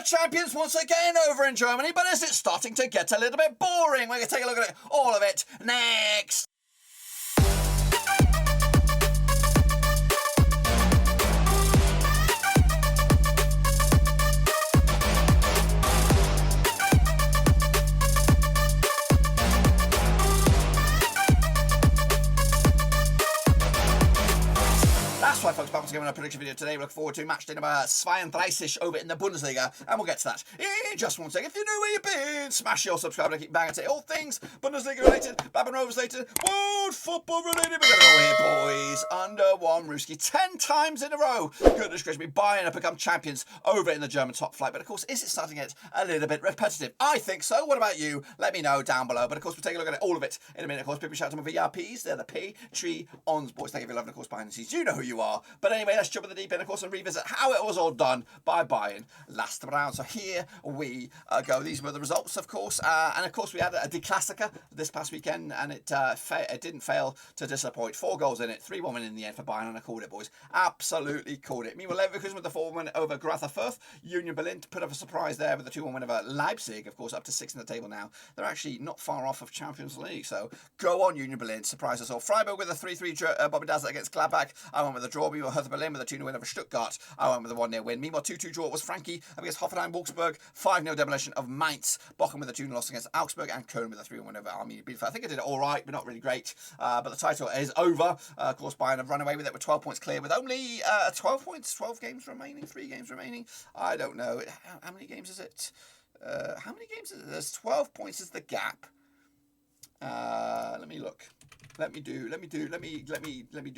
champions once again over in Germany, but is it starting to get a little bit boring? We're going to take a look at it, all of it, next. That's right, folks, back once again with a prediction video today. We look forward to match day number 32 over in the Bundesliga, and we'll get to that in just one second. If you know where you've been, smash your subscribe and keep banging to all things Bundesliga related, Babin Rovers related, world football related. We're going to go here, boys, under one Ruski 10 times in a row. Goodness gracious me, Bayern have become champions over in the German top flight. But of course, is it starting to get a little bit repetitive? I think so. What about you? Let me know down below. But of course, we'll take a look at all of it in a minute. Of course, people shout out to my VRPs. They're the Patreons, boys. Thank you for loving, of course, behind the scenes. You know who you are. But anyway, let's jump in the deep end, of course, and revisit how it was all done by Bayern last round. So here we go. These were the results, of course. And of course, we had a De Klassiker this past weekend, and it didn't fail to disappoint. 4 goals in it, 3-1 win in the end for Bayern, and I called it, boys. Absolutely called it. Meanwhile, Leverkusen with the 4-1 win over Greuther Fürth. Union Berlin put up a surprise there with the 2-1 win over Leipzig, of course, up to 6 in the table now. They're actually not far off of Champions League, so go on, Union Berlin. Surprise us all. Freiburg with a 3-3 Bobby Dazzler against Gladbach. I went with a draw. Meanwhile, Hertha Berlin with a 2-0 win over Stuttgart. I went with a 1-0 win. Meanwhile, 2-2 draw was Frankie against Hoffenheim, Wolfsburg. 5-0 demolition of Mainz. Bochum with a 2-0 loss against Augsburg, and Köln with a 3-1 win over Arminia. Bielefeld. I think I did it all right, but not really great. But the title is over. Of course, Bayern have run away with it with 12 points clear, with only 12 points, 12 games remaining, 3 games remaining. I don't know. How many games is it? How many games is it? There's 12 points is the gap. Let me look. Let me do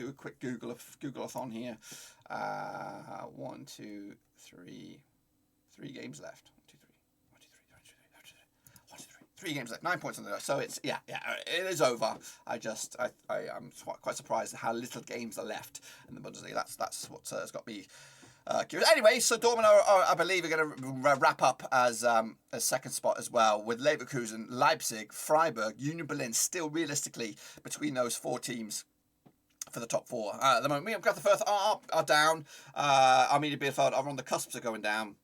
a quick Google-a-thon here. 1, 2, 3 games left. 3 games left, 9 points on the dot. So it's it is over. I'm quite surprised at how little games are left in the Bundesliga. That's what has got me curious. Anyway, so Dortmund are I believe are going to wrap up as a second spot as well, with Leverkusen, Leipzig, Freiburg, Union Berlin still realistically between those 4 teams for the top 4. At the moment, Greuther Fürth are down. Arminia Bielefeld are on the cusps of going down.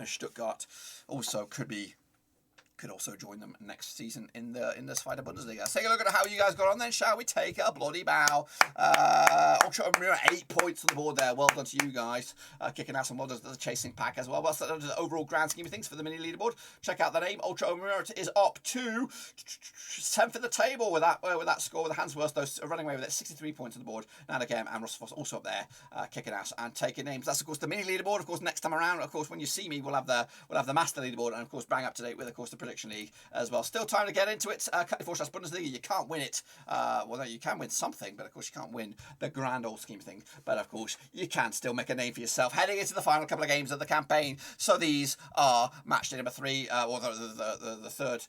Stuttgart also could also join them next season in the Zweite Bundesliga. Let's take a look at how you guys got on then, shall we? Take a bloody bow. Arminia 8 points on the board there. Well done to you guys. Kicking out some well done to the chasing pack as well. What's the overall grand scheme of things for the mini leaderboard? Check out the name. Ultra Arminia is up to 10th in the table with that score, with the Hansworth, those running away with it. 63 points on the board. And again, and Rossfoss also up there, kicking ass and taking names. That's of course the mini leaderboard. Of course, next time around, of course, when you see me, we'll have the master leaderboard, and of course, bang up to date with, of course, the prediction league as well. Still time to get into it. Cut Bundesliga, you can't win it. Well, no, you can win something, but of course you can't win the grand old scheme thing. But of course, you can still make a name for yourself heading into the final couple of games of the campaign. So these are match day number 3, or the third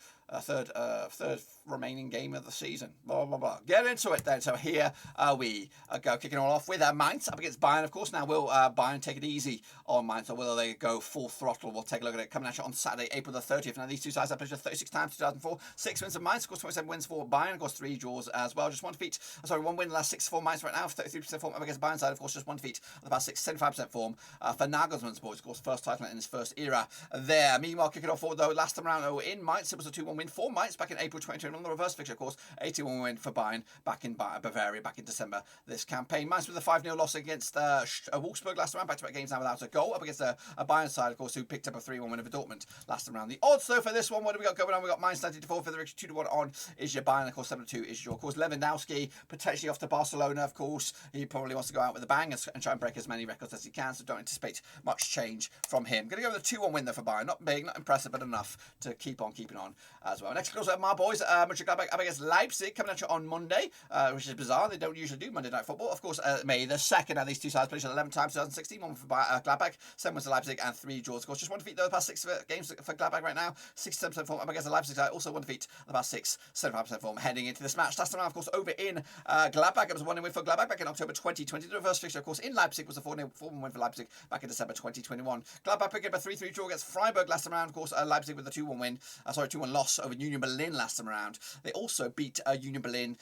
remaining game of the season. Blah, blah, blah. Get into it then. So here we go, kicking all off with Mainz up against Bayern, of course. Now, will Bayern take it easy on Mainz, or will they go full throttle? We'll take a look at it coming at you on Saturday, April the 30th. Now, these two sides have played 36 times, 2004. 6 wins of Mainz, of course, 27 wins for Bayern. Of course, 3 draws as well. Just 1 win in the last 6 for Mainz right now. 33% form up against Bayern side, of course, just 1 defeat of the past 6, 75% form for Nagelsmann's boys. Of course, first title in his first era there. Meanwhile, kicking off forward, though, last time around in Mainz, it was a 2-1 win for Mainz back in April 2021. The reverse fixture, of course, 81 win for Bayern back in Bavaria back in December this campaign. Mainz with a 5-0 loss against Wolfsburg last round. Back-to-back games now without a goal up against a Bayern side, of course, who picked up a 3-1 win over Dortmund last round. The odds, though, for this one, what do we got going on? We got Mainz 94 for the victory, 2-1 on is your Bayern, of course, 7-2 is your, of course, Lewandowski potentially off to Barcelona, of course. He probably wants to go out with a bang and try and break as many records as he can, so don't anticipate much change from him. Going to go with a 2-1 win there for Bayern. Not big, not impressive, but enough to keep on keeping on as well. Next, goes my boys, Mönchengladbach up against Leipzig, coming at you on Monday, which is bizarre. They don't usually do Monday Night Football. Of course, May the 2nd. Now, these two sides played 11 times, 2016, 1 for Gladbach, 7 wins to Leipzig, and 3 draws. Of course, just 1 defeat, though, the past 6 games for Gladbach right now. 67% form up against the Leipzig side. Also 1 defeat, the past 6, 75% form heading into this match. Last time, of course, over in Gladbach, it was a 1-0 win for Gladbach back in October 2020. The reverse fixture, of course, in Leipzig was a 4-0 win for Leipzig back in December 2021. Gladbach picked up a 3-3 draw against Freiburg last time around. Of course, Leipzig with a 2-1 loss loss over Union Berlin last time around. They also beat Union Berlin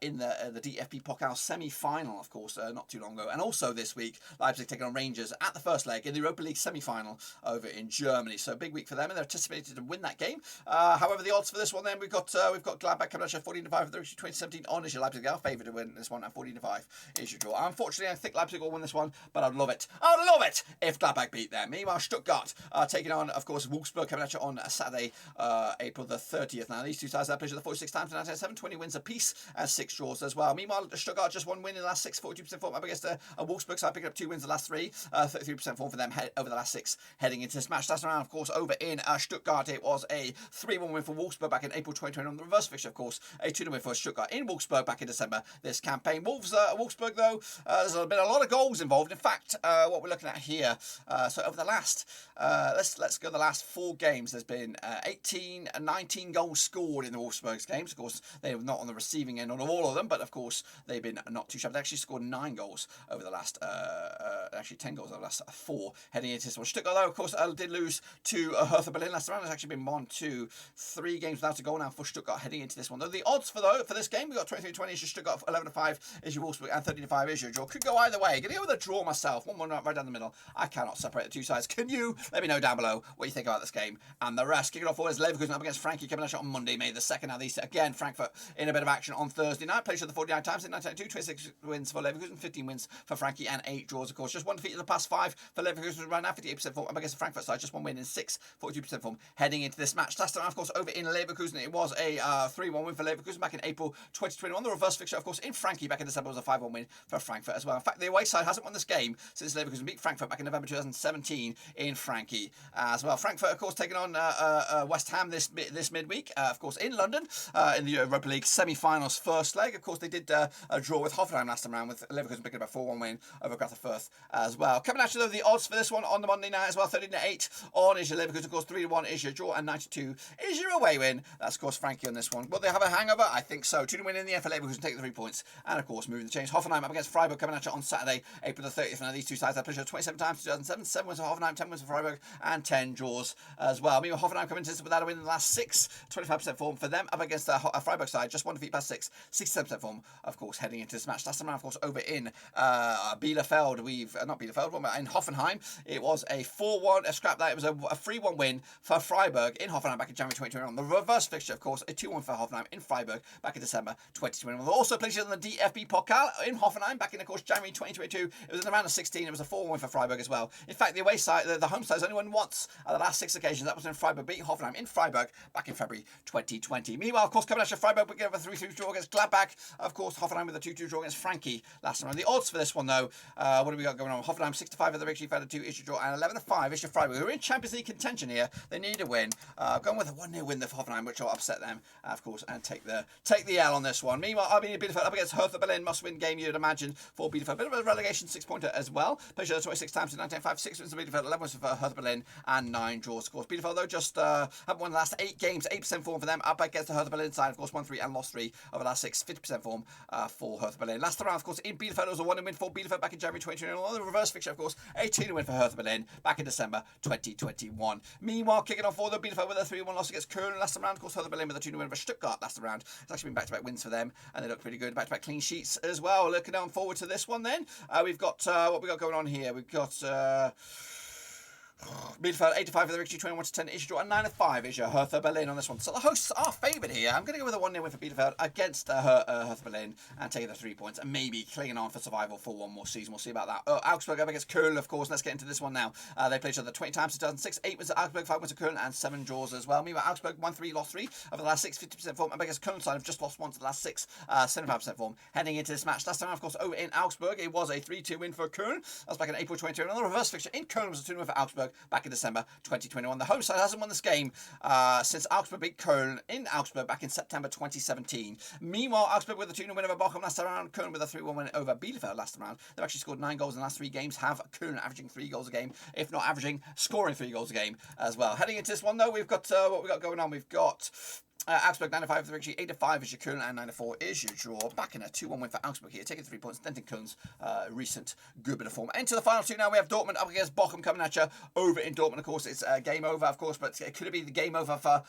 in the DFB Pokal semi-final, of course, not too long ago. And also this week, Leipzig taking on Rangers at the first leg in the Europa League semi-final over in Germany. So a big week for them, and they're anticipated to win that game. However, the odds for this one then, we've got Gladbach coming at 14-5 for the 2017 on is your Leipzig. They are favoured to win this one at 14-5 is your draw. Unfortunately, I think Leipzig will win this one, but I'd love it. I'd love it if Gladbach beat them. Meanwhile, Stuttgart taking on, of course, Wolfsburg coming at you on Saturday, April the 30th. Now, these two sides have played the 46 times in 1997, 20 wins apiece and 6 draws as well. Meanwhile, Stuttgart just one win in the last 6, 42% form up against a Wolfsburg side, picking up 2 wins in the last 3, 33% form for them over the last 6 heading into this match. Last round, of course, over in Stuttgart, it was a 3-1 win for Wolfsburg back in April 2020 on the reverse fixture, of course, a 2-0 win for Stuttgart in Wolfsburg back in December this campaign. Wolfsburg, though, there's been a lot of goals involved. In fact, what we're looking at here, so over the last, let's go the last 4 games, there's been 18 and 19 goals scored in the Wolfsburg's games. Of course, they were not on the receiving end on all of them, but of course, they've been not too sharp. They actually scored 9 goals over the last, actually 10 goals over the last 4 heading into this one. Stuttgart, though, of course, did lose to Hertha Berlin last round. It's actually been 1, 2, 3 games without a goal now for Stuttgart heading into this one. Though the odds for this game, we've got 23-20 is your Stuttgart, 11-5 is your Wolfsburg, and 13-5 is your draw. Could go either way. Gonna go with a draw myself. 1-1 right down the middle. I cannot separate the two sides. Can you? Let me know down below what you think about this game and the rest. Kicking off forward is Leverkusen up against Frankie coming out on Monday, May the 2nd. Now these again, Frankfurt in a bit of action on Thursday night. Played the 49 times in 1992, 26 wins for Leverkusen, 15 wins for Frankie, and 8 draws. Of course, just one defeat in the past 5 for Leverkusen right now, 58% form up against the Frankfurt side. Just one win in 6, 42% form heading into this match. Last time, of course, over in Leverkusen, it was a 3-1 win for Leverkusen back in April 2021. The reverse fixture, of course, in Frankie back in December was a 5-1 win for Frankfurt as well. In fact, the away side hasn't won this game since Leverkusen beat Frankfurt back in November 2017 in Frankie as well. Frankfurt, of course, taking on West Ham this midweek, of course, in London in the Europa League semi-finals first leg. Of course, they did a draw with Hoffenheim last time around, with Leverkusen picking up a 4-1 win over Greuther Fürth as well. Coming at you, though, the odds for this one on the Monday night as well, 13-8 on is your Leverkusen, of course, 3-1 is your draw, and 92 is your away win. That's, of course, Frankie on this one. Will they have a hangover? I think so. 2-1 win in the end for Leverkusen, take the 3 points, and, of course, moving the chains. Hoffenheim up against Freiburg coming at you on Saturday, April the 30th. Now, these two sides have played 27 times, 2007, 7 wins for Hoffenheim, 10 wins for Freiburg, and 10 draws as well. Meanwhile, Hoffenheim coming into this without a win in the last 6, 25% form for them up against the Freiburg side, just one defeat past 6, 67% form, of course, heading into this match. Last time around, of course, over in Bielefeld, not Bielefeld, but in Hoffenheim, it was a 4-1, scrap that, it was a 3-1 win for Freiburg in Hoffenheim back in January 2021. The reverse fixture, of course, a 2-1 for Hoffenheim in Freiburg back in December 2021. They also played in the DFB Pokal in Hoffenheim back in, of course, January 2022. It was in the round of 16. It was a 4-1 win for Freiburg as well. In fact, the away side, the home side has only won once at the last 6 occasions. That was in Freiburg beating Hoffenheim in Freiburg back in February 2020. Meanwhile, of course, coming out of Freiburg, we get a 3-3 draw against Gladbach. Of course, Hoffenheim with a 2-2 draw against Frankie last time. The odds for this one, though, what have we got going on? Hoffenheim 6-5 at the Rick 2 issue draw, and 11-5 issue Freiburg, who are in Champions League contention here. They need a win. Going with a 1-0 win for Hoffenheim, which will upset them, of course, and take the L on this one. Meanwhile, Arminia Bielefeld up against Hertha Berlin, must-win game, you'd imagine, for Bielefeld. A bit of a relegation 6-pointer as well. Played 26 times in 1995, 6 wins for Bielefeld, 11 wins for Hertha Berlin, and 9 draws. Of course, Bielefeld, though, just haven't won the last 8 games, 8% form for them, up against the Hertha Berlin side. Of course, won 3 and lost 3 over the last 6, 50% form for Hertha Berlin. Last round, of course, in Bielefeld, it was a 1-0 win for Bielefeld back in January 2021. The reverse fixture, of course, a 2-0 win for Hertha Berlin back in December 2021. Meanwhile, kicking off for the Bielefeld with a 3-1 loss against Köln last round. Of course, Hertha Berlin with a 2-0 win over Stuttgart last round. It's actually been back-to-back wins for them, and they look pretty good. Back-to-back clean sheets as well. Looking on forward to this one then, we've got what we got going on here. We've got Bielefeld 85 for the victory, 21-10 is draw, and 9-5 is your Hertha Berlin on this one. So the hosts are favoured here. I'm going to go with a 1-0 win for Bielefeld against Hertha Berlin and taking the 3 points and maybe clinging on for survival for one more season. We'll see about that. Augsburg up against Köln, of course. Let's get into this one now. They played each other 20 times in 2006, 8 wins at Augsburg, 5 wins at Köln, and 7 draws as well. Meanwhile, Augsburg won 3, lost 3 over the last 6, 50% form. Up against Köln side have just lost 1 to the last 6, 75% form. Heading into this match, last time, of course, over in Augsburg, it was a 3-2 win for Köln. That was back in April 2021. Another reverse fixture in Köln was a 2-0 win for Augsburg back in December 2021. The home side hasn't won this game since Augsburg beat Köln in Augsburg back in September 2017. Meanwhile, Augsburg with a 2-0 win over Bochum last time around. Köln with a 3-1 win over Bielefeld last time around. They've actually scored 9 goals in the last 3 games. Have Köln averaging 3 goals a game, if not averaging scoring 3 goals a game as well. Heading into this one though, we've got what we got going on. We've got Augsburg 95 for the victory, 8-5 is your Köln, and 94 is your draw. Back in a 2-1 win for Augsburg here, taking 3 points, denting Köln's recent good bit of form. Into the final two now, we have Dortmund up against Bochum coming at you. Over in Dortmund, of course, it's game over, of course, but it could be the game over for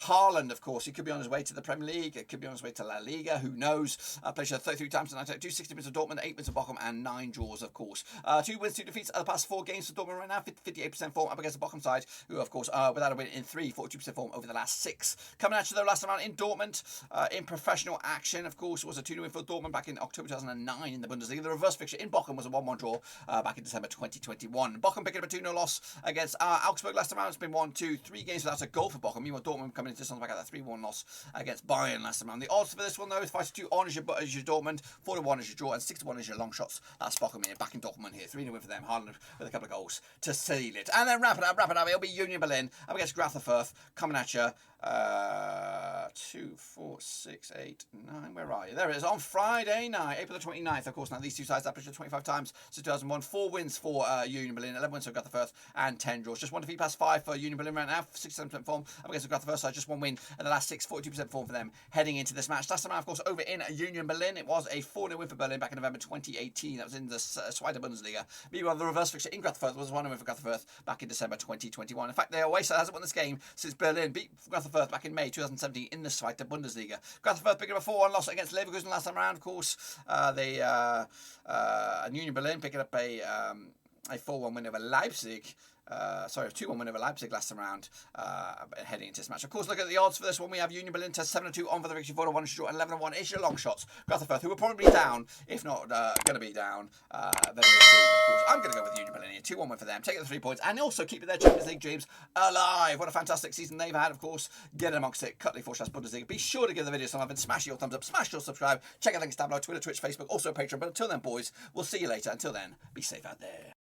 Haaland, of course. He could be on his way to the Premier League, it could be on his way to La Liga, who knows. Played 33 times tonight, 260 wins for Dortmund, 8 wins for Bochum, and 9 draws, of course. 2 wins, 2 defeats the past 4 games for Dortmund right now, 58% form up against the Bochum side, who, of course, without a win in 3, 42% form over the last 6. Coming at you, though, last time out in Dortmund, in professional action, of course, was a 2-0 win for Dortmund back in October 2009 in the Bundesliga. The reverse fixture in Bochum was a 1-1 draw back in December 2021. Bochum picking up a 2-0 loss against Augsburg last time out. It's been 1-2-3 games without a goal for Bochum. Meanwhile, Dortmund coming into this on the back of that 3-1 loss against Bayern last time out. The odds for this one, though, is 5-2 on as your Dortmund, 4-1 is your draw, and 6-1 is your long shots. That's Bochum here, back in Dortmund here. 3-0 win for them. Haaland with a couple of goals to seal it. And then wrap it up. It'll be Union Berlin up against Greuther Fürth coming at you. 2, 4, 6, 8, 9. Where are you? There it is. On Friday night, April the 29th. Of course, now these two sides have played 25 times since 2001. 4 wins for Union Berlin, 11 wins for Greuther Fürth, and 10 draws. Just 1 defeat past 5 for Union Berlin right now. 67% form up against the Greuther Fürth side. Just 1 win in the last 6. 42% form for them heading into this match. Last time, of course, over in Union Berlin, it was a 4-0 win for Berlin back in November 2018. That was in the Zweite Bundesliga. Meanwhile, the reverse fixture in Greuther Fürth was a 1-0 win for Greuther Fürth back in December 2021. In fact, their away side hasn't won this game since Berlin beat Greuther Fürth back in May 2017 in the Zweite Bundesliga. Greuther Fürth picking up a 4-1 loss against Leverkusen last time around. Of course, Union Berlin picking up a 4-1 win over Leipzig. 2-1 win over Leipzig last time round, heading into this match. Of course, look at the odds for this one. We have Union Berlin to 7-2 on for the victory, 4-1 is your draw, and 11-1 is your long shots. Greuther Fürth, who will probably be down, if not going to be down very soon. Of course, I'm going to go with Union Berlin here. 2-1 win for them, taking the 3 points, and also keeping their Champions League dreams alive. What a fantastic season they've had, of course. Get amongst it, Cutley / Bundesliga. Be sure to give the video some love and smash your thumbs up, smash your subscribe. Check out the links down below, Twitter, Twitch, Facebook, also Patreon. But until then, boys, we'll see you later. Until then, be safe out there.